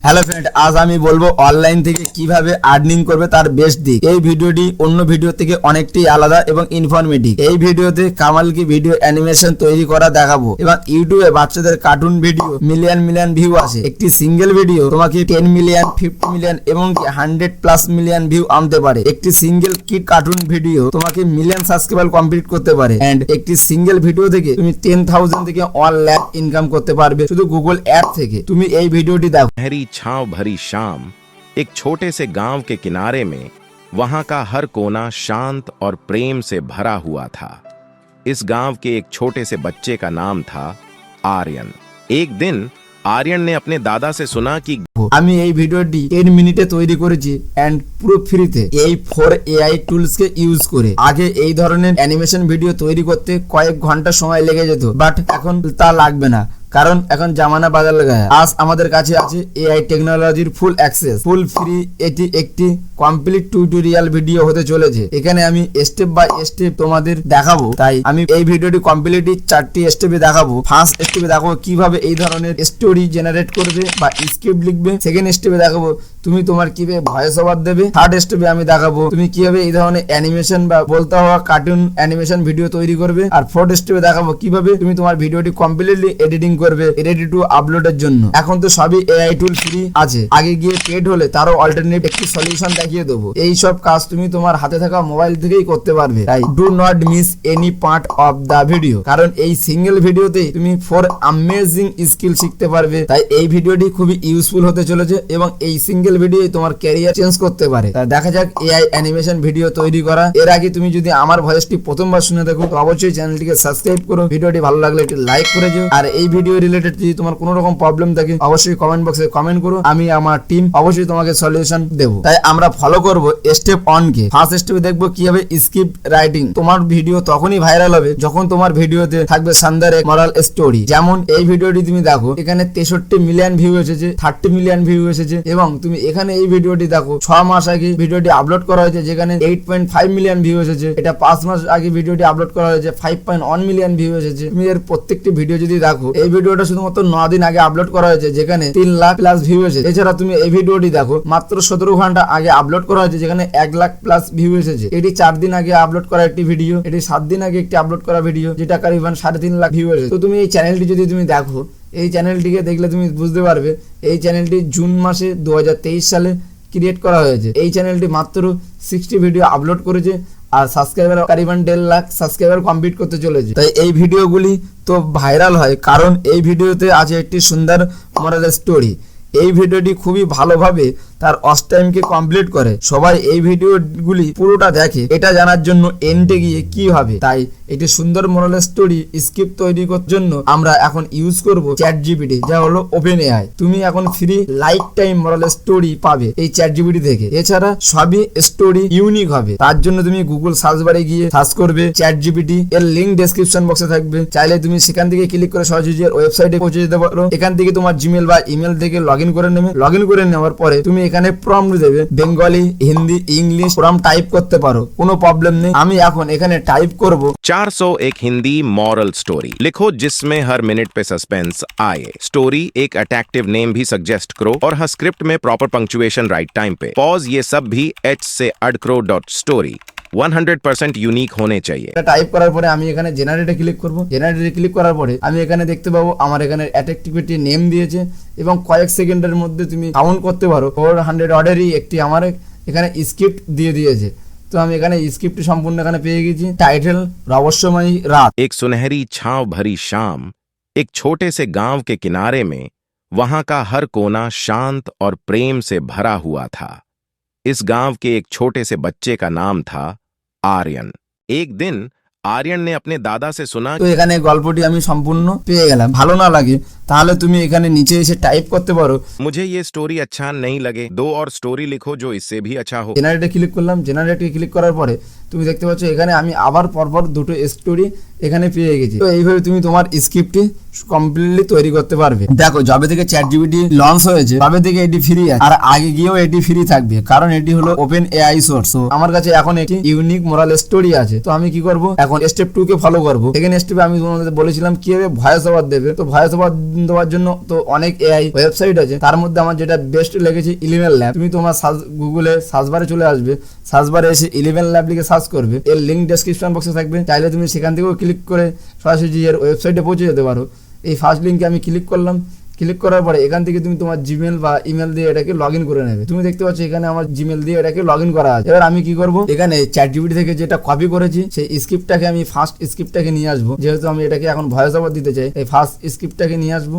Hello friend, আজ আমি বলবো অনলাইন থেকে কিভাবে আর্নিং করবে তার বেস্ট দিক। এই ভিডিওটি অন্য ভিডিও থেকে অনেকটাই আলাদা এবং ইনফরমেটিভ। এই ভিডিওতে কামাল কি ভিডিও অ্যানিমেশন তৈরি করা দেখাবো এবং ইউটিউবে বাচ্চাদের কার্টুন ভিডিও মিলিয়ন ভিউ আসে। একটি সিঙ্গেল ভিডিও তোমাকে 10 মিলিয়ন, 50 মিলিয়ন এবং 100+ মিলিয়ন ভিউ আনতে পারে। একটি সিঙ্গেল কিড কার্টুন ভিডিও তোমাকে মিলিয়ন সাবস্ক্রাইবার কমপ্লিট করতে পারে এন্ড একটি সিঙ্গেল ভিডিও থেকে তুমি 10,000 থেকে 1 লাখ ইনকাম করতে পারবে শুধু গুগল অ্যাড থেকে। তুমি এই ভিডিওটি দেখো। गहरी छांव भरी शाम, एक छोटे से गांव के किनारे में वहां का हर कोना शांत और प्रेम से भरा हुआ था। इस गांव के एक छोटे से बच्चे का नाम था आर्यन। एक दिन आर्यन ने अपने दादा से सुना कि আমি এই ভিডিওটি 10 মিনিটে তৈরি করেছি এন্ড পুরো ফ্রিতে এই 4 AI টুলস কে ইউজ করে। আগে এই ধরনের অ্যানিমেশন ভিডিও তৈরি করতে কয়েক ঘন্টা সময় লেগে যেত, বাট এখন তা লাগবে না, কারণ এখন জামানা বদল গেছে। আজ আমাদের কাছে আছে এআই টেকনোলজির ফুল অ্যাক্সেস, ফুল ফ্রি। এটি একটি কমপ্লিট টিউটোরিয়াল ভিডিও হতে চলেছে। এখানে আমি স্টেপ বাই স্টেপ তোমাদের দেখাবো, তাই আমি এই ভিডিওটি কমপ্লিটলি 4টি স্টেপে দেখাবো। ফার্স্ট স্টেপে দেখাবো কিভাবে এই ধরনের স্টোরি জেনারেট করবে বা স্ক্রিপ্ট লিখবে। সেকেন্ড স্টেপে দেখাবো তুমি তোমার কিভাবে ভয়েস ওভার দেবে। থার্ড স্টেপে আমি দেখাবো তুমি কিভাবে এই ধরনের অ্যানিমেশন বা বলতে হওয়া কার্টুন অ্যানিমেশন ভিডিও তৈরি করবে। আর ফোর্থ স্টেপে দেখাবো কিভাবে তুমি তোমার ভিডিওটি কমপ্লিটলি এডিটিং করবে রেডি টু আপলোডের জন্য। এখন তো সবই এআই টুল ফ্রি আছে, আগে গিয়ে পেড হলে তারও অল্টারনেটিভ একটি সলিউশন দেখিয়ে দেবো। এই সব কাজ তুমি তোমার হাতে থাকা মোবাইল থেকেই করতে পারবে। তাই do not miss any part of the video, কারণ এই সিঙ্গেল ভিডিওতেই তুমি 4 অ্যামেজিং স্কিল শিখতে পারবে। তাই এই ভিডিওটি খুবই ইউজফুল হতে চলেছে এবং এই সিঙ্গেল ভিডিও তোমার ক্যারিয়ার চেঞ্জ করতে পারে। তাই দেখা যাক এআই অ্যানিমেশন ভিডিও তৈরি করা। এর আগে তুমি যদি আমার ভয়েসটি প্রথমবার শুনে থাকো তো অবশ্যই চ্যানেলটিকে সাবস্ক্রাইব করো, ভিডিওটি ভালো লাগলে একটি লাইক করে দিও। আর এই ভিডিও রিলেটেড যদি তোমার কোনো রকম প্রবলেম থাকে অবশ্যই কমেন্ট বক্সে কমেন্ট করো, আমি আমার টিম অবশ্যই তোমাকে সলিউশন দেবো। তাই আমরা ফলো করব স্টেপ 1 কে। ফার্স্ট স্টেপে দেখবো কিভাবে স্ক্রিপ্ট রাইটিং। তোমার ভিডিও তখনই ভাইরাল হবে যখন তোমার ভিডিওতে থাকবে শানদার এক মরাল স্টোরি। যেমন এই ভিডিওটি তুমি দেখো, এখানে 63 মিলিয়ন ভিউ এসেছে, 30 মিলিয়ন ভিউ এসেছে এবং তুমি এখানে এই ভিডিওটি দেখো 6 মাস আগে ভিডিওটি আপলোড করা হয়েছে যেখানে 8.5 মিলিয়ন ভিউ এসেছে। এটা 5 মাস আগে ভিডিওটি আপলোড করা হয়েছে 5.1 মিলিয়ন ভিউ এসেছে। তুমি এর প্রত্যেকটি ভিডিও যদি দেখো, এই ভিডিওটা শুধুমাত্র 9 দিন আগে আপলোড করা হয়েছে যেখানে 3 লাখ প্লাস ভিউ এসেছে। এছাড়া তুমি এই ভিডিওটি দেখো মাত্র 17 ঘন্টা আগে আপলোড করা হয়েছে যেখানে 1 লাখ প্লাস ভিউ এসেছে। এটি 4 দিন আগে আপলোড করা একটি ভিডিও, এটি 7 দিন আগে একটি আপলোড করা ভিডিও যেটা কারিবান 3.5 লাখ ভিউ এসেছে। তো তুমি এই চ্যানেলটি যদি তুমি দেখো, এই চ্যানেলটিকে দেখলে তুমি বুঝতে পারবে এই চ্যানেলটি জুন মাসে 2023 সালে ক্রিয়েট করা হয়েছে। এই চ্যানেলটি মাত্র 60 ভিডিও আপলোড করেছে আর সাবস্ক্রাইবার কারিবান 1.5 লাখ সাবস্ক্রাইবার কমপ্লিট করতে চলেছে। তাই এই ভিডিওগুলি তো ভাইরাল হয় কারণ এই ভিডিওতে আছে একটি সুন্দর মোরাল স্টোরি। এই ভিডিওটি খুবই ভালোভাবে তার ওয়াচ টাইমকে কমপ্লিট করে। সবাই এই ভিডিওগুলি পুরোটা দেখে এটা জানার জন্য এন্ডে গিয়ে কি হবে। তাই একটি সুন্দর মোরাল স্টোরি স্ক্রিপ্ট তৈরি করার জন্য আমরা এখন ইউজ করব চ্যাটজিপিটি, যা হলো ওপেন এআই। তুমি এখন free life time moral story পাবে এই চ্যাটজিপিটি থেকে। এছাড়া সবই স্টোরি ইউনিক হবে। তার জন্য তুমি গুগল সার্চ বারে গিয়ে সার্চ করবে চ্যাটজিপিটি, এর লিংক ডেসক্রিপশন বক্সে থাকবে। চাইলে তুমি সেখান থেকে ক্লিক করে সরাসরি ওয়েবসাইটে পৌঁছে যেতে পারো। এখান থেকে তোমার জিমেল বা ইমেল থেকে লগইন করে নেবে। লগইন করে নেওয়ার পরে তুমি এখানে প্রম্পট দেবে, Bengali, Hindi, English prompt type করতে পারো, কোনো প্রবলেম নেই। আমি এখন এখানে টাইপ করব 401 हिंदी मॉरल स्टोरी लिखो जिसमें हर मिनट पे सस्पेंस आए। स्टोरी एक अट्रैक्टिव नेम भी सजेस्ट करो और हाँ स्क्रिप्ट में प्रॉपर पंक्चुएशन राइट टाइम पे पॉज ये सब भी एच से ऐड करो .story 100% यूनिक होने चाहिए। টাইপ করার পরে আমি এখানে জেনারেটে ক্লিক করব। জেনারেটে ক্লিক করার পরে আমি এখানে দেখতে পাবো আমার এখানে অ্যাট্রাক্টিভিটি নেম দিয়েছে এবং কয়েক সেকেন্ডের মধ্যে তুমি কাউন্ট করতে পারো 400 অর্ডারই একটি আমার এখানে স্ক্রিপ্ট দিয়ে দিয়েছে। তো আমি এখানে স্ক্রিপ্ট সম্পূর্ণ এখানে পেয়ে গেছি। টাইটেল রহস্যময়ী রাত। एक सुनहरी छांव भरी शाम, एक छोटे से गांव के किनारे में वहां का हर कोना शांत और प्रेम से भरा हुआ था। इस गांव के एक छोटे से बच्चे का नाम था आर्यन। एक दिन आर्यन ने अपने दादा से सुना। তো এখানে গল্পটি আমি সম্পূর্ণ পেয়ে গেলাম। ভালো না লাগে তাহলে তুমি এখানে নিচে এসে টাইপ করতে পারো मुझे ये स्टोरी अच्छा नहीं लगे, दो और स्टोरी लिखो जो इससे भी अच्छा हो। জেনারেটে ক্লিক করলাম। জেনারেটে ক্লিক করার পরে তুমি দেখতে পাচ্ছ এখানে আমি আবার পরপর দুটো স্টোরি এখানে পেয়ে গেছি। তো এইভাবে তুমি তোমার স্ক্রিপ্টটি কমপ্লিটলি তৈরি করতে পারবে। দেখো যবে থেকে ChatGPT লঞ্চ হয়েছে তবে থেকে এটি ফ্রি আছে, আর আগে গিয়েও এটি ফ্রি থাকবে, কারণ এটি হলো ওপেন এআই সোর্স। তো আমার কাছে এখন একটি ইউনিক মোরাল স্টোরি আছে। তো আমি কি করব, এখন স্টেপ 2 কে ফলো করব। সেকেন্ড স্টেপে আমি তোমাদের বলেছিলাম কিভাবে ভয়েস ওভার দেবে। তো ভয়েস ওভার দেওয়ার জন্য তো অনেক এআই ওয়েবসাইট আছে, তার মধ্যে আমার যেটা বেস্ট লেগেছে 11 ল্যাব। তুমি তোমার গুগলে সার্চ বারে চলে আসবে, সার্চ বারে এসে 11 ল্যাব লিখে সার্চ করবে, এর লিংক ডেসক্রিপশন বক্সে থাকবে, চাইলে তুমি সেখান থেকেও ক্লিক করে সরাসরি এর ওয়েবসাইটে পৌঁছে যেতে পারো। এই ফার্স্ট লিঙ্কে আমি ক্লিক করলাম, ক্লিক করার পরে এখান থেকে তুমি তোমার জিমেল বা ইমেল দিয়ে এটাকে লগ ইন করে নেবে। তুমি দেখতে পাচ্ছ এখানে আমার জিমেল দিয়ে এটাকে লগ ইন করা আছে। এবার আমি কি করব, এখানে ChatGPT থেকে যেটা কপি করেছি সেই স্ক্রিপ্টটাকে আমি ফার্স্ট স্ক্রিপ্টটাকে নিয়ে আসবো, যেহেতু আমি এটাকে এখন ভয়েস ওভার দিতে চাই। এই ফার্স্ট স্ক্রিপ্টটাকে নিয়ে আসবো,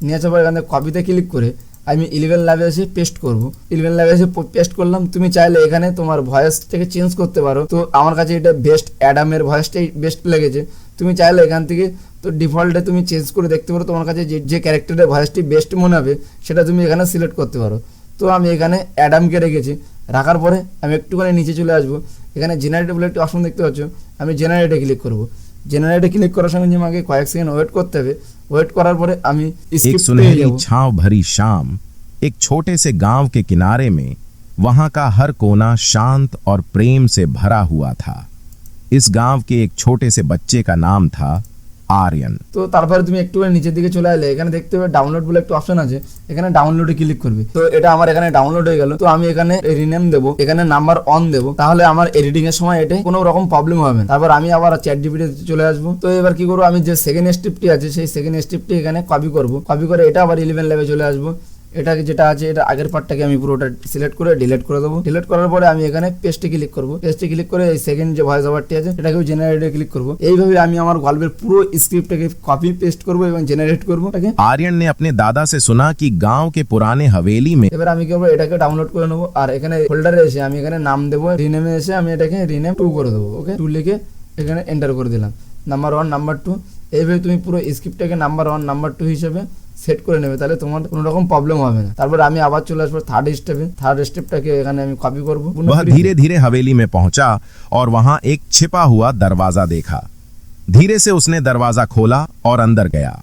নিয়ে আসার পর এখানে কপিতে ক্লিক করে আমি 11 ল্যাবে এসে পেস্ট করব। 11 ল্যাবে এসে পেস্ট করলাম। তুমি চাইলে এখানে তোমার ভয়েসটাকে চেঞ্জ করতে পারো। তো আমার কাছে এটা বেস্ট অ্যাডামের ভয়েসটাই বেস্ট লেগেছে। তুমি চাইলে এখান থেকে তো ডিফল্টে তুমি চেঞ্জ করে দেখতে পারো, তোমার কাছে যে ক্যারেক্টারের ভয়েসটি বেস্ট মনে হবে সেটা তুমি এখানে সিলেক্ট করতে পারো। তো আমি এখানে অ্যাডামকে রেখেছি, রাখার পরে আমি একটুখানি নিচে চলে আসবো, এখানে জেনারেটে বলে একটি অপশন দেখতে পাচ্ছ, আমি জেনারেটে ক্লিক করব। জেনারেটে ক্লিক করার সঙ্গে আমাকে কয়েক সেকেন্ড ওয়েট করতে হবে। ওয়েট করার পরে আমি एक सुनहरी छांव भरी शाम, एक छोटे से गांव के किनारे में वहां का हर कोना शांत और प्रेम से भरा हुआ था। इस गांव के एक छोटे से बच्चे का नाम था आर्यन। তো তারপরে তুমি একটু নিচের দিকে চলে এলে এখানে দেখতে পাবে ডাউনলোড বলে একটা অপশন আছে, এখানে ডাউনলোডে ক্লিক করবে। তো এটা আমার এখানে ডাউনলোড হয়ে গেল। তো আমি এখানে রিনেম দেবো, এখানে নাম্বার অন দেবো, তাহলে আমার এডিটিং এর সময় এটা কোনো রকম প্রবলেম হবে না। তারপর আমি আবার ChatGPT চলে আসবো। তো এবার কি করবো, আমি যে সেকেন্ড স্টেপটি আছে সেই সেকেন্ড স্টেপটি এখানে কপি করব। কপি করে এটা আবার 11 ল্যাবে চলে আসবো। এটাকে যেটা আছে এটা আগের পার্টটাকে আমি পুরোটা সিলেক্ট করে ডিলিট করে দেবো। ডিলিট করার পরে আমি এখানে পেস্টে ক্লিক করব। পেস্টে ক্লিক করে এই সেকেন্ড যে ভয়েস ওভারটি আছে এটাকেও জেনারেটে ক্লিক করব। এইভাবে আমি আমার গল্পের পুরো স্ক্রিপ্টটাকে কপি পেস্ট করব এবং জেনারেট করব। आर्यन ने अपने दादा से सुना कि गांव के पुराने हवेली में এবার আমি কি করবো, এটাকে ডাউনলোড করে নেবো, আর এখানে ফোল্ডারে এসে আমি এখানে নাম দেবো, রিনেমে এসে আমি এটাকে রিনেম 2 করে দেবো। ওকে, 2 লিখে এখানে এন্টার করে দিলাম, নাম্বার 1 নাম্বার 2। এইভাবে তুমি পুরো স্ক্রিপ্টটাকে নাম্বার 1 নাম্বার 2 হিসেবে সেট করে নেবে, তাহলে তোমার কোনো রকম প্রবলেম হবে না। তারপর আমি আবার চলে আসবো থার্ড স্টেপে। থার্ড স্টেপটাকে এখানে আমি কপি করব। वह धीरे धीरे हवेली में पहुंचा और वहां एक छिपा हुआ दरवाजा देखा। धीरे से उसने दरवाजा खोला और अंदर गया।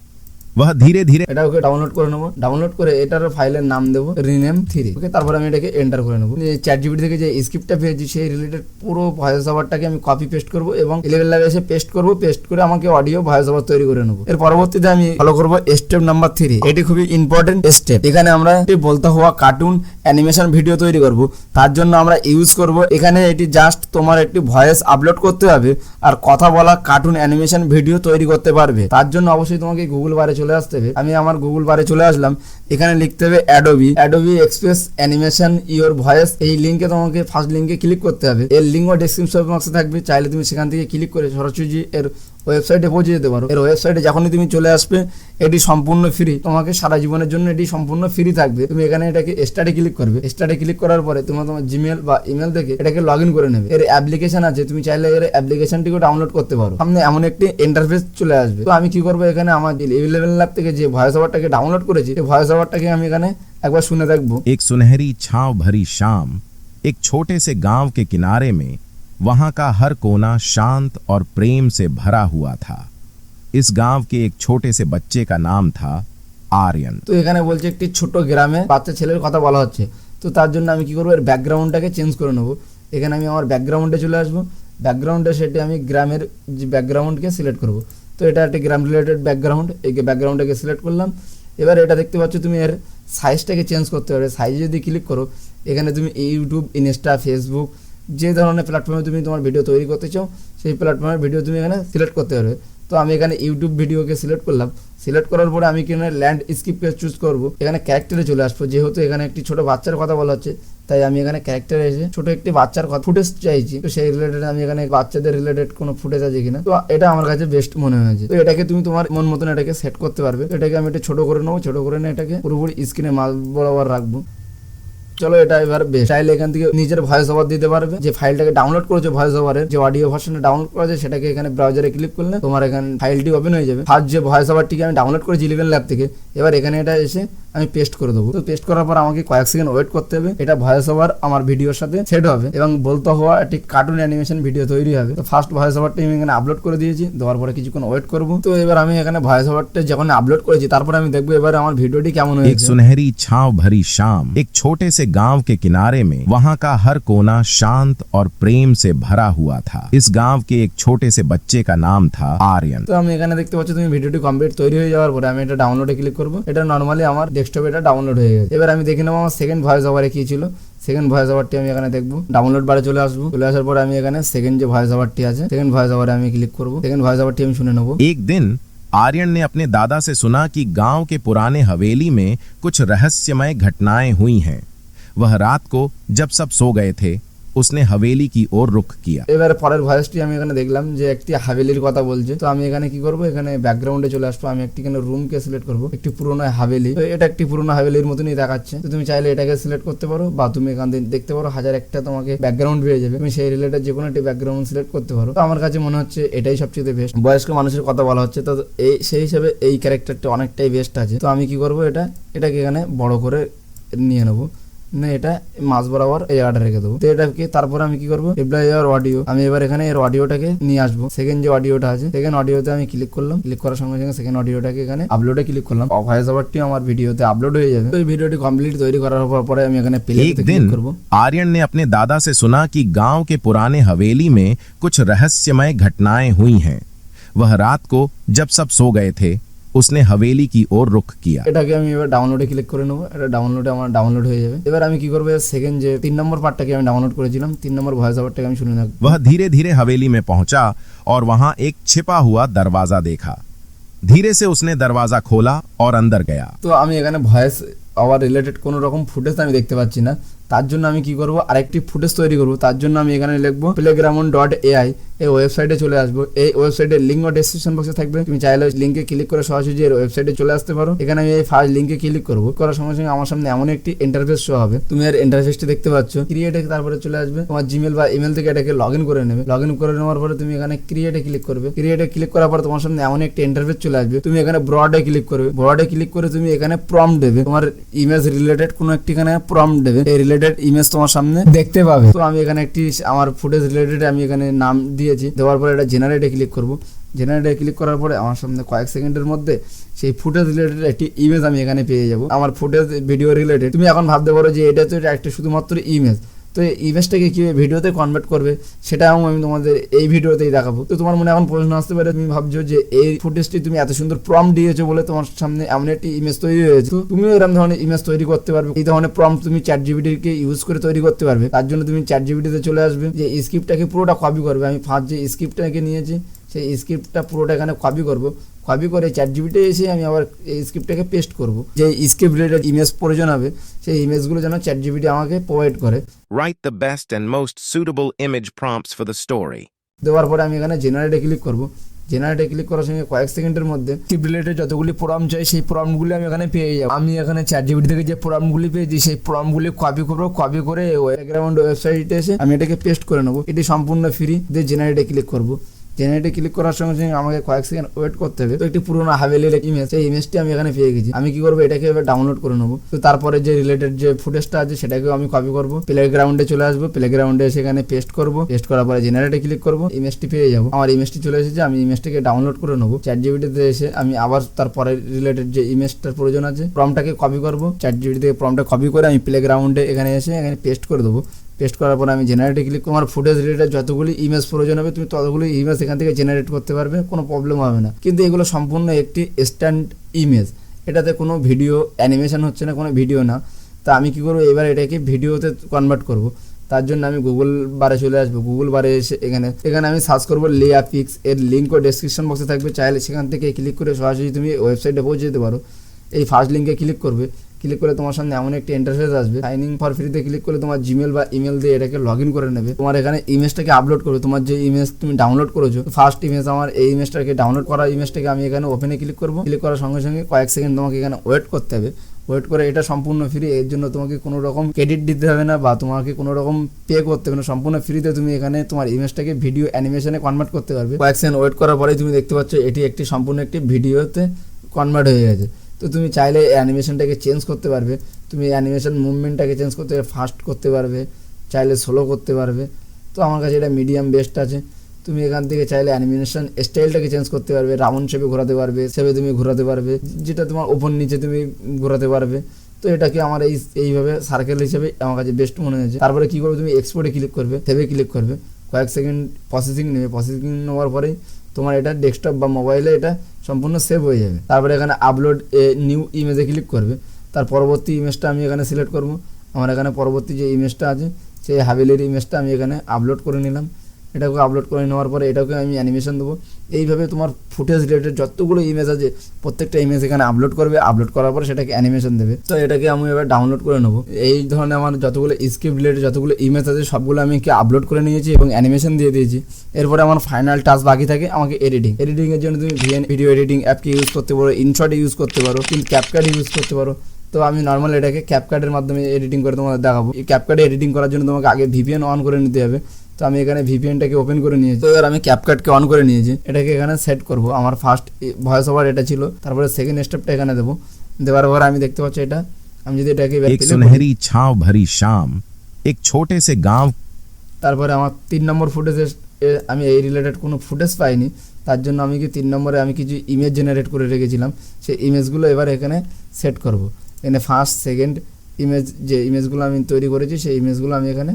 वह धीरे धीरे এটা ওকে ডাউনলোড করে নেবো। ডাউনলোড করে এটার ফাইলের নাম দেবো রিনেম 3। ওকে, তারপর আমি এটাকে এন্টার করে নেবো। ChatGPT থেকে যে স্ক্রিপ্টটা পেয়েছি সেই রিলেটেড পুরো ভয়েস ওভারটাকে আমি কপি পেস্ট করবো এবং 11 ল্যাবে এসে পেস্ট করবো। পেস্ট করে আমাকে অডিও ভয়েস ওভার তৈরি করে নেবো। এর পরবর্তীতে আমি ফলো করবো স্টেপ নাম্বার 3। এটি খুবই ইম্পর্টেন্ট স্টেপ। এখানে আমরা বলতে হওয়া কার্টুন অ্যানিমেশন ভিডিও তৈরি করব। তার জন্য আমরা ইউজ করব এখানে এটি জাস্ট তোমার একটি ভয়েস আপলোড করতে হবে আর কথা বলা কার্টুন অ্যানিমেশন ভিডিও তৈরি করতে পারবে। তার জন্য অবশ্যই তোমাকে গুগল বারে চলে আসতে হবে। আমি আমার গুগল বারে চলে আসলাম, এখানে লিখতে হবে Adobe express animation your voice. এই লিঙ্কে তোমাকে ফার্স্ট লিঙ্কে ক্লিক করতে হবে। এর লিঙ্কও ডেসক্রিপশন বক্সে থাকবে, চাইলে তুমি সেখান থেকে ক্লিক করে সরাসরি এর ওয়েবসাইটে পৌঁছে যেতে পারো। এর ওয়েবসাইটে যখনই তুমি চলে আসবে এটি সম্পূর্ণ ফ্রি, তোমাকে সারা জীবনের জন্য এটি সম্পূর্ণ ফ্রি থাকবে। তুমি এখানে এটাকে স্টার্টে ক্লিক করবে। স্টার্টে ক্লিক করার পরে তোমার জিমেল বা ইমেল থেকে এটাকে লগ ইন করে নেবে। এর অ্যাপ্লিকেশন আছে, তুমি চাইলে এর অ্যাপ্লিকেশনটিকে ডাউনলোড করতে পারো। সামনে এমন একটি ইন্টারফেস চলে আসবে। তো আমি কি করবো, এখানে আমার 11 ল্যাব থেকে যে ভয়েস ওভারটাকে ডাউনলোড করেছি সেই ভয়েস ওভারটাকে আমি এখানে একবার শুনে দেখবো। एक सुनहरी छांव भरी शाम, एक छोटे से गांव के किनारे में वहां का हर कोना शांत और प्रेम से भरा हुआ था। इस गांव के एक छोटे से बच्चे का नाम था आर्यन। তো এখানে বলছে একটি ছোট গ্রামে বাচ্চা ছেলের কথা বলা হচ্ছে। তো তার জন্য আমি কি করবো, এর ব্যাকগ্রাউন্ডটাকে চেঞ্জ করে নেবো। এখানে আমি আমার ব্যাকগ্রাউন্ডে চলে আসবো। ব্যাকগ্রাউন্ডে সেটি আমি গ্রামের যে ব্যাকগ্রাউন্ডকে সিলেক্ট করবো। তো এটা একটি গ্রাম রিলেটেড ব্যাকগ্রাউন্ড, এই ব্যাকগ্রাউন্ডটাকে সিলেক্ট করলাম। এবার এটা দেখতে পাচ্ছ তুমি এর সাইজটাকে চেঞ্জ করতে পারবে। সাইজে যদি ক্লিক করো এখানে তুমি ইউটিউব, ইনস্টা, ফেসবুক যে ধরনের প্ল্যাটফর্মে তুমি তোমার ভিডিও তৈরি করতে চাও সেই প্ল্যাটফর্মের ভিডিও তুমি এখানে সিলেক্ট করতে পারবে। তো আমি এখানে ইউটিউব ভিডিওকে সিলেক্ট করলাম। সিলেক্ট করার পরে আমি এখানে ল্যান্ড স্ক্রিপ্টকে চুজ করব। এখানে ক্যারেক্টারে চলে আসবো, যেহেতু এখানে একটি ছোট বাচ্চার কথা বলা হচ্ছে তাই আমি এখানে ক্যারেক্টারে এসে ছোট একটি বাচ্চার ফুটেজ চাইছি। তো সেই রিলেটেড আমি এখানে বাচ্চাদের রিলেটেড কোনো ফুটেজ আছে কিনা, তো এটা আমার কাছে বেস্ট মনে হয়েছে। তো এটাকে তুমি তোমার মন মতন এটাকে সেট করতে পারবে। এটাকে আমি একটু ছোট করে নেবো, ছোট করে নিয়ে এটাকে পুরোপুরি স্ক্রিনে মাল বরাবর রাখবো। চলো এটা এবার বেশ। চাইলে এখান থেকে নিজের ভয়েস ওভার দিতে পারবে। যে ফাইলটাকে ডাউনলোড করেছো ভয়েস ওভারের যে অডিও ভার্সনটা ডাউনলোড করা যায় সেটাকে এখানে ব্রাউজারে ক্লিক করলে তোমার এখানে ফাইলটি ওপেন হয়ে যাবে। ফার্স্ট যে ভয়েস ওভারটিকে আমি ডাউনলোড করেছি 11 ল্যাব থেকে, এবার এখানে এটা এসে আমি পেস্ট করে দেবো। তো পেস্ট করার পর আমাকে কয়েক সেকেন্ড ওয়েট করতে হবে, এটা ভয়েস ওভার আমার ভিডিওর সাথে সেট হবে এবং বলতে হওয়া একটি কার্টুন অ্যানিমেশন ভিডিও তৈরি হবে। তো ফার্স্ট ভয়েস ওভারটা আমি এখানে আপলোড করে দিয়েছি, দেওয়ার পরে কিছুক্ষণ ওয়েট করবো। তো এবার আমি এখানে ভয়েস ওভারটা যখন আপলোড করেছি তারপরে আমি দেখবো এবার আমার ভিডিওটি কেমন एक হয়েছে। सुनहरी छांव भरी शाम, एक छोटे से गांव के किनारे में वहां का हर कोना शांत और प्रेम से भरा हुआ था। इस गांव के एक छोटे से बच्चे का नाम था आर्यन। তো আমি এখানে দেখতে পাচ্ছি তুমি ভিডিওটি কমপ্লিট তৈরি হয়ে যাওয়ার পরে আমি এটা ডাউনলোডে ক্লিক করবো। এটা নর্মালি আমার ডেস্কটপে এটা ডাউনলোড হয়ে গেছে। এবার আমি দেখে নেবো আমার সেকেন্ড ভয়েস ওভারে কি ছিল। সেকেন্ড ভয়েস ওভারটি আমি এখানে দেখবো, ডাউনলোড বারে চলে আসবো। চলে আসার পরে আমি এখানে সেকেন্ড যে ভয়েস ওভারটি আছে সেকেন্ড ভয়েস ওভারে আমি ক্লিক করবো। সেকেন্ড ভয়েস ওভারটি আমি শুনে নেবো। एक दिन आर्यन ने अपने दादा से सुना कि गांव के पुराने हवेली में कुछ रहस्यमय घटनाएं हुई हैं। वह रात को जब सब सो गए थे उसने हवेली की ओर रुख किया। এবারে পরের ভয়েসটি আমি এখানে দেখলাম যে একটি হাভেলির কথা বলছে। তো আমি এখানে কি করবো, এখানে ব্যাকগ্রাউন্ডে চলে আসবো। আমি একটি এখানে রুমকে সিলেক্ট করবো, একটি পুরোনো হাভেলি। তো এটা একটি পুরোনো হাভেলির মতনই দেখাচ্ছে। তো তুমি চাইলে এটাকে সিলেক্ট করতে পারো বা তুমি এখান থেকে দেখতে পারো হাজার একটা তোমাকে ব্যাকগ্রাউন্ড পেয়ে যাবে। তুমি সেই রিলেটেড যে কোনো একটি ব্যাকগ্রাউন্ড সিলেক্ট করতে পারো। তো আমার কাছে মনে হচ্ছে এটাই সবচেয়ে বেস্ট। বয়স্ক মানুষের কথা বলা হচ্ছে, তো এই সেই হিসেবে এই ক্যারেক্টারটা অনেকটাই বেস্ট আছে। তো আমি কি করবো, এটাকে এখানে বড় করে নিয়ে নেবো, না এটা মাঝ বরাবর এই জায়গাটা রেখে দেবো। তো এটাকে তারপরে আমি কি করবো, এপ্লাই ইয়ার অডিও, আমি এবার এখানে এর অডিওটাকে নিয়ে আসবো। সেকেন্ড যে অডিওটা আছে সেকেন্ড অডিওতে আমি ক্লিক করলাম। ক্লিক করার সঙ্গে সঙ্গে সেকেন্ড অডিওটাকে এখানে আপলোডে ক্লিক করলাম। ভয়েস ওভারটি আমার ভিডিওতে আপলোড হয়ে যাবে। তো এই ভিডিওটি কমপ্লিট তৈরি করার পরে আমি এখানে প্লে एक তে दिन ক্লিক করবো। आर्यन ने अपने दादा से सुना कि गांव के पुराने हवेली में कुछ रहस्यमय घटनाएं हुई हैं। वह रात को जब सब सो गए थे उसने हवेली की ओर रुख किया। এটাকে আমি এবার ডাউনলোডে ক্লিক করে নেবো। এটা ডাউনলোডে আমার ডাউনলোড হয়ে যাবে। এবার আমি কি করবো, সেকেন্ড যে 3 নম্বর পার্টটাকে আমি ডাউনলোড করেছিলাম, 3 নম্বর ভয়েস ওভারটাকে আমি শুনে নেবো। वह धीरे धीरे हवेली में पहुंचा और वहां एक छिपा हुआ दरवाजा देखा। धीरे से उसने दरवाजा खोला और अंदर गया। তো আমি এখানে ভয়েস ওভার রিলেটেড কোনো রকম ফুটেজ আমি দেখতে পাচ্ছি না। তার জন্য আমি কি করব, আরেকটি ফুটেজ তৈরি করব। তার জন্য আমি এখানে লিখবো playground.ai, এই ওয়েবসাইটে চলে আসবো। এই ওয়েবসাইটের লিঙ্ক ডেসক্রিপশন বক্সে থাকবে, তুমি চাইলে লিঙ্কে ক্লিক করে সরাসরি এর ওয়েবসাইটে চলে আসতে পারো। এখানে আমি এই ফার্স্ট লিঙ্কে ক্লিক করব। করার সঙ্গে সঙ্গে আমার সামনে এমন একটি ইন্টারফেস শো হবে। তুমি এর ইন্টারফেসটি দেখতে পাচ্ছ। ক্রিয়েটে তারপরে চলে আসবে, তোমার জিমেল বা ইমেল থেকে এটাকে লগইন করে নেবে। লগইন করে নেওয়ার পরে তুমি এখানে ক্রিয়েটে ক্লিক করবে। ক্রিয়েটে ক্লিক করার পর তোমার সামনে এমন একটি ইন্টারফেস চলে আসবে। তুমি এখানে ব্রডে ক্লিক করবে। ব্রডে ক্লিক করে তুমি এখানে প্রম্পট দেবে, তোমার ইমেজ রিলেটেড কোনো একটি এখানে প্রম্পট দেবে। এই রিলেটেড ইমেজ তোমার সামনে দেখতে পাবে। তো আমি এখানে একটি আমার ফুটেজ রিলেটেড আমি এখানে নাম দিয়েছি। দেওয়ার পরে এটা জেনারেটে ক্লিক করব। জেনারেটে ক্লিক করার পরে আমার সামনে কয়েক সেকেন্ডের মধ্যে সেই ফুটেজ রিলেটেড একটি ইমেজ আমি এখানে পেয়ে যাব। আমার ফুটেজ ভিডিও রিলেটেড। তুমি এখন ভাবতে পারো যে এটা তো একটা শুধুমাত্র ইমেজ, তো এই ইমেজটাকে কিভাবে ভিডিওতে কনভার্ট করবে সেটাও আমি তোমাদের এই ভিডিওতেই দেখাবো। তো তোমার মনে এখন প্রশ্ন আসতে পারে, তুমি ভাবছো যে এই ফুটেজটি তুমি এত সুন্দর প্রম্পট দিয়েছো বলে তোমার সামনে এমন একটি ইমেজ তৈরি হয়েছে। তো তুমিও এরকম ধরনের ইমেজ তৈরি করতে পারবে। এই ধরনের প্রম্পট তুমি চ্যাটজিপিটিকে ইউজ করে তৈরি করতে পারবে। তার জন্য তুমি চ্যাটজিপিটিতে চলে আসবে, যে স্ক্রিপ্টটাকে পুরোটা কপি করবে। আমি ফার্স্ট যে স্ক্রিপ্টটাকে নিয়েছি সেই স্ক্রিপ্টটা পুরোটা এখানে কপি করব। কপি করে চ্যাটজিপিটি এসে আমি আবার এই স্ক্রিপ্টটাকে পেস্ট করব। যে স্ক্রিপ্ট রিলেটেড ইমেজ প্রয়োজন হবে সেই ইমেজগুলো যেন চ্যাটজিপিটি আমাকে প্রোভাইড করে। Write the best and most suitable image prompts for the story. দেওয়ার পরে আমি এখানে জেনারেটে ক্লিক করব। জেনারেটে ক্লিক করার সঙ্গে কয়েক সেকেন্ডের মধ্যে স্ক্রিপ্ট রিলেটেড যতগুলি প্রম্পট চাই সেই প্রম্পটগুলি আমি এখানে পেয়ে যাব। আমি এখানে চ্যাটজিপিটি থেকে যে প্রম্পটগুলি পেয়েছি সেই প্রম্পটগুলি কপি করব। কপি করে ব্যাকগ্রাউন্ড ওয়েবসাইটে এসে আমি এটাকে পেস্ট করে নেব। এটি সম্পূর্ণ ফ্রি। দিয়ে জেনারেটে ক্লিক করব। জেনারেটে ক্লিক করার সঙ্গে সঙ্গে আমাকে কয়েক সেকেন্ড ওয়েট করতে হবে। তো একটি পুরোনো হাভেলির ইমেজ, সেই ইমেজটি আমি এখানে পেয়ে গেছি। আমি কি করবো, এটাকে এবার ডাউনলোড করে নেবো। তো তারপরে যে রিলেটেড যে ফুটেজটা আছে সেটাকেও আমি কপি করবো। প্লেগ্রাউন্ডে চলে আসবো। প্লেগ্রাউন্ডে সেখানে পেস্ট করবো। পেস্ট করার পরে জেনারেটে ক্লিক করবো। ইমেজটি পেয়ে যাবো। আমার ইমেজটি চলে এসেছে। আমি ইমেজটাকে ডাউনলোড করে নেবো। চ্যাটজিপিটিতে এসে আমি আবার তারপরে রিলেটেড যে ইমেজটার প্রয়োজন আছে প্রম্পটটাকে কপি করবো। চ্যাটজিপিটি থেকে প্রম্পটটা কপি করে আমি প্লেগ্রাউন্ডে এখানে এসে এখানে পেস্ট করে দেবো। পেস্ট করার পর আমি জেনারেটে ক্লিক করব। আমার ফুটেজ রিলেটেড যতগুলি ইমেজ প্রয়োজন হবে তুমি ততগুলি ইমেজ এখান থেকে জেনারেট করতে পারবে, কোনো প্রবলেম হবে না। কিন্তু এগুলো সম্পূর্ণ একটি স্ট্যান্ড ইমেজ, এটাতে কোনো ভিডিও অ্যানিমেশন হচ্ছে না, কোনো ভিডিও না। তা আমি কি করবো, এবার এটাকে ভিডিওতে কনভার্ট করব। তার জন্য আমি গুগল বারে চলে আসবো। গুগল বারে এসে এখানে আমি সার্চ করবো লেয়াপিক্স। এর লিঙ্কও ডেসক্রিপশন বক্সে থাকবে, চাইলে সেখান থেকে ক্লিক করে সরাসরি তুমি ওয়েবসাইটে পৌঁছে যেতে পারো। এই ফার্স্ট লিঙ্কে ক্লিক করবে। ক্লিক করে তোমার সামনে এমন একটি ইন্টারফেস আসবে। সাইন ইন ফর ফ্রিতে ক্লিক করলে তোমার জিমেল বা ইমেল দিয়ে এটাকে লগ ইন করে নেবে। তোমার এখানে ইমেজটাকে আপলোড করবে। তোমার যে ইমেজ তুমি ডাউনলোড করেছো, ফার্স্ট ইমেজ আমার এই ইমেজটাকে ডাউনলোড করা ইমেজটাকে আমি এখানে ওপেনে ক্লিক করবো। ক্লিক করার সঙ্গে সঙ্গে কয়েক সেকেন্ড তোমাকে এখানে ওয়েট করতে হবে। ওয়েট করে, এটা সম্পূর্ণ ফ্রি। এর জন্য তোমাকে কোনো রকম ক্রেডিট দিতে হবে না বা তোমাকে কোনো রকম পে করতে হবে না। সম্পূর্ণ ফ্রিতে তুমি এখানে তোমার ইমেজটাকে ভিডিও অ্যানিমেশনে কনভার্ট করতে পারবে। কয়েক সেকেন্ড ওয়েট করার পরেই তুমি দেখতে পাচ্ছ এটি একটি সম্পূর্ণ একটি ভিডিওতে কনভার্ট হয়ে গেছে। তো তুমি চাইলে অ্যানিমেশনটাকে চেঞ্জ করতে পারবে, তুমি অ্যানিমেশন মুভমেন্টটাকে চেঞ্জ করতে ফাস্ট করতে পারবে, চাইলে স্লো করতে পারবে। তো আমার কাছে এটা মিডিয়াম বেস্ট আছে। তুমি এখান থেকে চাইলে অ্যানিমেশন স্টাইলটাকে চেঞ্জ করতে পারবে, রাউন্ড শেপে ঘোরাতে পারবে, শেপে তুমি ঘোরাতে পারবে, যেটা তোমার ওপর নিচে তুমি ঘোরাতে পারবে। তো এটাকে আমার এইভাবে সার্কেল হিসেবে আমার কাছে বেস্ট মনে হয়েছে। তারপরে কী করবে, তুমি এক্সপোর্টে ক্লিক করবে, সেভে ক্লিক করবে, কয়েক সেকেন্ড প্রসেসিং নেবে, প্রসেসিং নেওয়ার পরেই তোমার এটা ডেস্কটপ বা মোবাইলে এটা সম্পূর্ণ সেভ হয়ে যাবে। তারপরে এখানে আপলোড নিউ ইমেজে ক্লিক করবে, তার পরবর্তী ইমেজটা আমি এখানে সিলেক্ট করব। আমার এখানে পরবর্তী যে ইমেজটা আছে সেই হাভেলির ইমেজটা আমি এখানে আপলোড করে নিলাম। এটাকে আপলোড করে নেওয়ার পরে এটাকে আমি অ্যানিমেশন দেবো। এইভাবে তোমার ফুটেজ রিলেটেড যতগুলো ইমেজ আছে প্রত্যেকটা ইমেজ এখানে আপলোড করবে, আপলোড করার পর সেটাকে অ্যানিমেশন দেবে। তো এটাকে আমি এবার ডাউনলোড করে নেবো। এই ধরনের আমার যতগুলো স্ক্রিপ্ট রিলেটেড যতগুলো ইমেজ আছে সবগুলো আমি কি আপলোড করে নিয়েছি এবং অ্যানিমেশন দিয়ে দিয়েছি। এরপরে আমার ফাইনাল টাস্ক বাকি থাকে আমাকে এডিটিংয়ের জন্য তুমি ভিডিও এডিটিং অ্যাপকে ইউজ করতে পারো, ইনশট ইউজ করতে পারো, কিন্তু ক্যাপকাট ইউজ করতে পারো। তো আমি নর্মাল এটাকে ক্যাপকাটের মাধ্যমে এডিটিং করে তোমাদের দেখাবো। এই ক্যাপকাটে এডিটিং করার জন্য তোমাকে আগে ভিপিএন অন করে নিতে হবে। তো আমি এখানে ভিপিএনটাকে ওপেন করে নিয়েছি। তো এবার আমি ক্যাপকাটকে অন করে নিয়েছি, এটাকে এখানে সেট করব। আমার ফার্স্ট ভয়েস ওভার এটা ছিল, তারপরে সেকেন্ড স্টেপটা এখানে দেবো। দেওয়ার পর আমি দেখতে পাচ্ছি এটা, আমি যদি এটাকে एक सुनहरी छांव भरी शाम एक छोटे से गांव। তারপরে আমার 3 নম্বর ফুটেজে আমি এই রিলেটেড কোনো ফুটেজ পাইনি, তার জন্য আমি কি 3 নম্বরে আমি কিছু ইমেজ জেনারেট করে রেখেছিলাম, সেই ইমেজগুলো এবার এখানে সেট করব। এখানে ফার্স্ট সেকেন্ড ইমেজ যে ইমেজগুলো আমি তৈরি করেছি সেই ইমেজগুলো আমি এখানে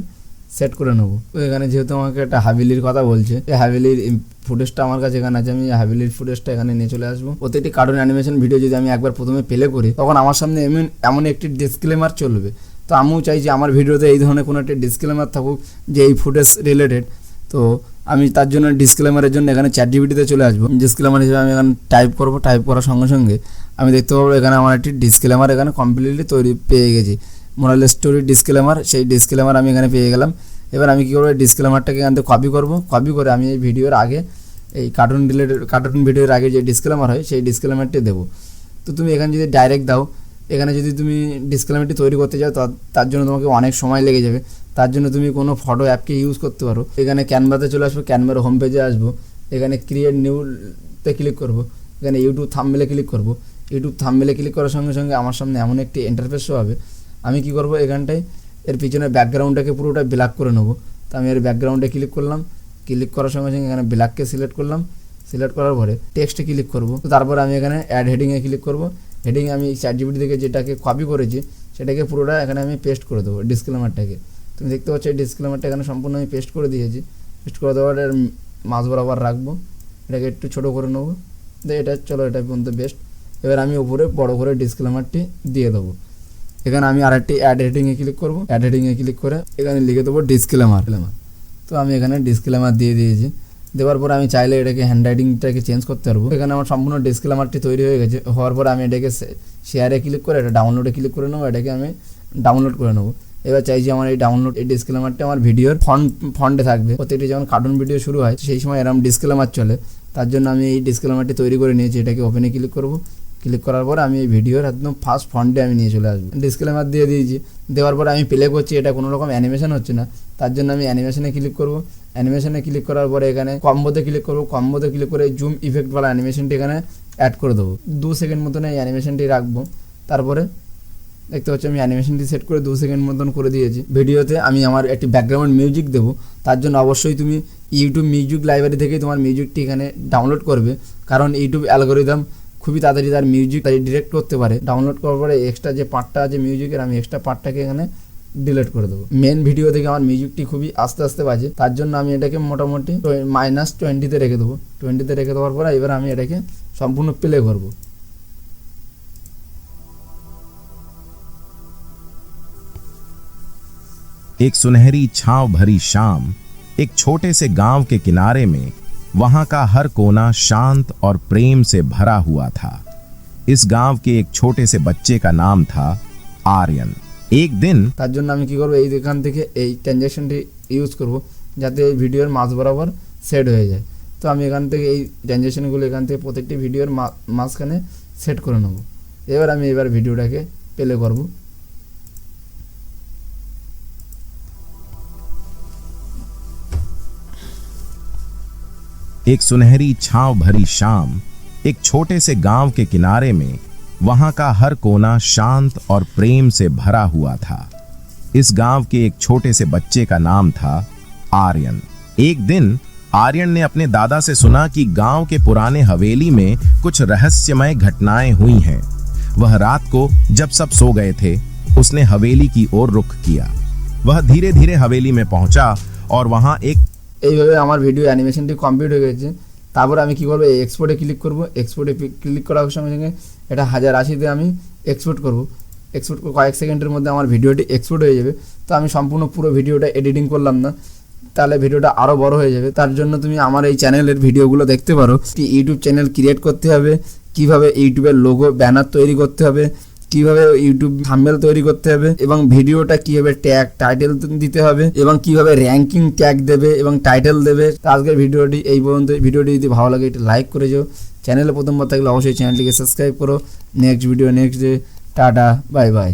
সেট করে নেবো। তো এখানে যেহেতু আমাকে একটা হাভেলির কথা বলছে, এই হাভেলির ফুটেজটা আমার কাছে এখানে আছে, আমি হাভেলির ফুটেজটা এখানে নিয়ে চলে আসবো। প্রত্যেকটি কার্টুন অ্যানিমেশন ভিডিও যদি আমি একবার প্রথমে প্লে করি তখন আমার সামনে এমন একটি ডিসক্লেমার চলবে। তো আমিও চাই যে আমার ভিডিওতে এই ধরনের কোনো একটা ডিসক্লেমার থাকুক যে এই ফুটেজ রিলেটেড। তো আমি তার জন্য ডিসক্লেমারের জন্য এখানে ChatGPT-তে চলে আসবো। ডিসক্লেমার হিসেবে আমি এখানে টাইপ করবো, টাইপ করার সঙ্গে সঙ্গে আমি দেখতে পাবো এখানে আমার একটি ডিসক্লেমার এখানে কমপ্লিটলি তৈরি পেয়ে গেছি। মোরাল স্টোরি ডিসক্লেমার, সেই ডিসক্লেমার আমি এখানে পেয়ে গেলাম। এবার আমি কী করবো, ডিসক্লেমারটাকে এখান থেকে কপি করবো। কপি করে আমি এই ভিডিওর আগে এই কার্টুন ভিডিওর আগে যে ডিসক্লেমার হয় সেই ডিসক্লেমারটি দেবো। তো তুমি এখানে যদি ডাইরেক্ট দাও, এখানে যদি তুমি ডিসক্লেমারটি তৈরি করতে চাও তার জন্য তোমাকে অনেক সময় লেগে যাবে। তার জন্য তুমি কোনো ফটো অ্যাপকে ইউজ করতে পারো। এখানে ক্যানভাতে চলে আসবো, ক্যানভার হোম পেজে আসবো, এখানে ক্রিয়েট নিউতে ক্লিক করবো, এখানে ইউটিউব থাম্বনেলে ক্লিক করবো। ইউটিউব থাম্বনেলে ক্লিক করার সঙ্গে সঙ্গে আমার সামনে এমন একটি ইন্টারফেস শো হবে। আমি কি করবো, এখানটায় এর পিছনে ব্যাকগ্রাউন্ডটাকে পুরোটা ব্ল্যাক করে নেবো। তো আমি এর ব্যাকগ্রাউন্ডে ক্লিক করলাম, ক্লিক করার সঙ্গে সঙ্গে এখানে ব্ল্যাককে সিলেক্ট করলাম। সিলেক্ট করার পরে টেক্সটে ক্লিক করব। তো তারপর আমি এখানে অ্যাড হেডিংয়ে ক্লিক করব। হেডিং আমি ChatGPT থেকে যেটাকে কপি করেছি সেটাকে পুরোটা এখানে আমি পেস্ট করে দেবো ডিসক্লেমারটাকে। তুমি দেখতে পাচ্ছ এই ডিসক্লেমারটা এখানে সম্পূর্ণ আমি পেস্ট করে দিয়েছি। পেস্ট করে দেওয়ার মাঝ বরাবর রাখবো, এটাকে একটু ছোটো করে নেবো। এটা চলো এটা পর্যন্ত বেস্ট। এবার আমি উপরে বড় করে ডিসক্লেমারটি দিয়ে দেবো। এখানে আমি আরেকটি অ্যাড হেডিংয়ে ক্লিক করব। অ্যাড হেডিংয়ে ক্লিক করে এখানে লিখে দেবো ডিসক্লেমার। তো আমি এখানে ডিসক্লেমার দিয়ে দিয়েছি। দেওয়ার পর আমি চাইলে এটাকে হ্যান্ডরাইটিংটাকে চেঞ্জ করতে পারবো। এখানে আমার সম্পূর্ণ ডিসক্লেমারটি তৈরি হয়ে গেছে। হওয়ার পর আমি এটাকে শেয়ারে ক্লিক করে এটা ডাউনলোডে ক্লিক করে নেবো, এটাকে আমি ডাউনলোড করে নেবো। এবার চাইছি আমার এই ডিসক্লেমারটা আমার ভিডিওর ফন্টে থাকবে। প্রত্যেকটি যখন কার্টুন ভিডিও শুরু হয় সেই সময় এরকম ডিসক্লেমার চলে, তার জন্য আমি এই ডিসক্লেমারটি তৈরি করে নিয়েছি। এটাকে ওপেনে ক্লিক করবো। ক্লিক করার পর আমি এই ভিডিওর একদম ফার্স্ট ফন্টে আমি নিয়ে চলে আসবো। ডিসক্লেমার দিয়ে দিয়েছি। দেওয়ার পর আমি প্লে করছি, এটা কোনো রকম অ্যানিমেশন হচ্ছে না, তার জন্য আমি অ্যানিমেশনে ক্লিক করব। অ্যানিমেশনে ক্লিক করার পরে এখানে কম্বোতে ক্লিক করব। কম্বোতে ক্লিক করে জুম ইফেক্টওয়ালা অ্যানিমেশনটি এখানে অ্যাড করে দেবো। 2 সেকেন্ড মতন এই অ্যানিমেশনটি রাখবো। তারপরে দেখতে পাচ্ছি আমি অ্যানিমেশনটি সেট করে 2 সেকেন্ড মতন করে দিয়েছি। ভিডিওতে আমি আমার একটি ব্যাকগ্রাউন্ড মিউজিক দেবো, তার জন্য অবশ্যই তুমি ইউটিউব মিউজিক লাইব্রেরি থেকেই তোমার মিউজিকটি এখানে ডাউনলোড করবে, কারণ ইউটিউব অ্যালগোরিদম খুবই তাড়াতাড়ি তার মিউজিক ডিরেক্ট করতে পারে। ডাউনলোড করার পরে এক্সট্রা যে পার্টটা আছে মিউজিকের, আমি এক্সট্রা পার্টটাকে এখানে ডিলিট করে দেবো। মেন ভিডিও থেকে আমার মিউজিকটি খুবই আস্তে আস্তে বাজে, তার জন্য আমি এটাকে মোটামুটি -20-তে রেখে দেবো। 20-তে রেখে দেওয়ার পরে এবার আমি এটাকে সম্পূর্ণ প্লে করবো। एक सुनहरी छांव भरी शाम एक छोटे से गांव के किनारे में वहां का हर कोना शांत और प्रेम से भरा हुआ था। इस गांव के एक छोटे से बच्चे का नाम था आर्यन। एक दिन তার জন্য আমি কি করব, এই এখান থেকে এই ট্রানজ্যাকশনটি ইউজ করব যাতে এই ভিডিওর মাঝ বরাবর সেট হয়ে যায়। তো আমি এখান থেকে এই ট্রানজ্যাকশনগুলো এখান থেকে প্রত্যেকটি ভিডিওর মাঝখানে সেট করে নেব। এবার আমি ভিডিওটাকে প্লে করব। एक सुनहरी छांव भरी शाम एक छोटे से गांव के किनारे में वहां का हर कोना शांत और प्रेम से भरा हुआ था। इस गांव के एक छोटे से बच्चे का नाम था आर्यन। एक दिन आर्यन ने अपने दादा से सुना कि गांव के पुराने हवेली में कुछ रहस्यमय घटनाएं हुई हैं। वह रात को जब सब सो गए थे, उसने हवेली की ओर रुख किया। वह धीरे धीरे हवेली में पहुंचा और वहां এইভাবে আমার ভিডিও অ্যানিমেশনটি কমপ্লিট হয়ে গেছে। তারপর আমি কি করব, এই এক্সপোর্টে ক্লিক করব। এক্সপোর্টে ক্লিক করার সঙ্গে সঙ্গে এটা 1080-তে আমি এক্সপোর্ট করব। এক্সপোর্ট করে কয়েক সেকেন্ডের মধ্যে আমার ভিডিওটি এক্সপোর্ট হয়ে যাবে। তো আমি সম্পূর্ণ পুরো ভিডিওটা এডিটিং করলাম না, তাহলে ভিডিওটা আরও বড় হয়ে যাবে। তার জন্য তুমি আমার এই চ্যানেলের ভিডিওগুলো দেখতে পারো। কি ইউটিউব চ্যানেল ক্রিয়েট করতে হবে, কিভাবে ইউটিউবের লোগো ব্যানার তৈরি করতে হবে, কিভাবে ইউটিউব থাম্বনেল তৈরি করতে হবে, এবং ভিডিওটা কিভাবে ট্যাগ টাইটেল দিতে হবে, এবং কিভাবে র্যাঙ্কিং ট্যাগ দেবে এবং টাইটেল দেবে। তো আজকের ভিডিওটি এই পর্যন্ত। ভিডিওটি যদি ভালো লাগে একটু লাইক করে যাও। চ্যানেলে প্রথমবার থাকলে অবশ্যই চ্যানেলটিকে সাবস্ক্রাইব করো। Next video next day. Tata, bye bye.